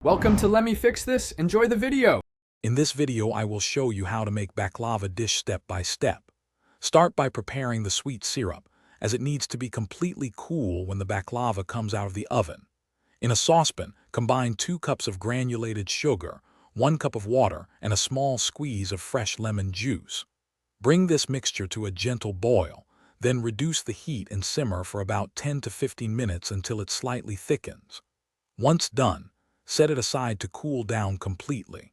Welcome to Let Me Fix This. Enjoy the video. In this video, I will show you how to make baklava dish step by step. Start by preparing the sweet syrup, as it needs to be completely cool when the baklava comes out of the oven. In a saucepan, combine 2 cups of granulated sugar, 1 cup of water, and a small squeeze of fresh lemon juice. Bring this mixture to a gentle boil, then reduce the heat and simmer for about 10 to 15 minutes until it slightly thickens. Once done, set it aside to cool down completely.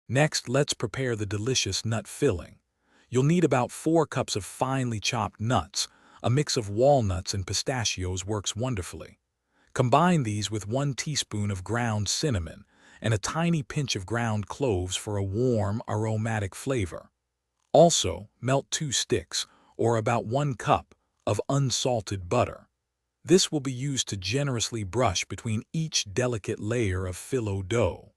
Next, let's prepare the delicious nut filling. You'll need about 4 cups of finely chopped nuts. A mix of walnuts and pistachios works wonderfully. Combine these with 1 teaspoon of ground cinnamon and a tiny pinch of ground cloves for a warm, aromatic flavor. Also, melt 2 sticks, or about 1 cup, of unsalted butter. This will be used to generously brush between each delicate layer of phyllo dough.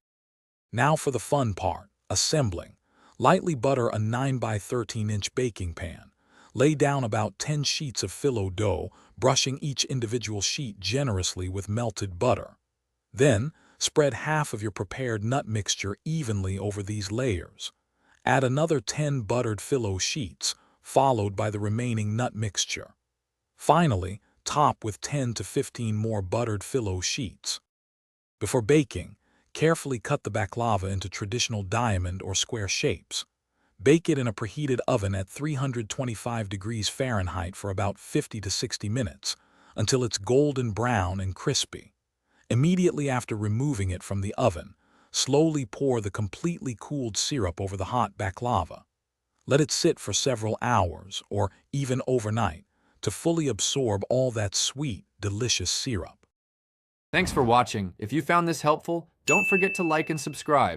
Now for the fun part, assembling. Lightly butter a 9 by 13-inch baking pan. Lay down about 10 sheets of phyllo dough, brushing each individual sheet generously with melted butter. Then, spread half of your prepared nut mixture evenly over these layers. Add another 10 buttered phyllo sheets, followed by the remaining nut mixture. Finally, top with 10 to 15 more buttered phyllo sheets. Before baking, carefully cut the baklava into traditional diamond or square shapes. Bake it in a preheated oven at 325 degrees Fahrenheit for about 50 to 60 minutes, until it's golden brown and crispy. Immediately after removing it from the oven, slowly pour the completely cooled syrup over the hot baklava. Let it sit for several hours, or even overnight, to fully absorb all that sweet, delicious syrup. Thanks for watching. If you found this helpful, don't forget to like and subscribe.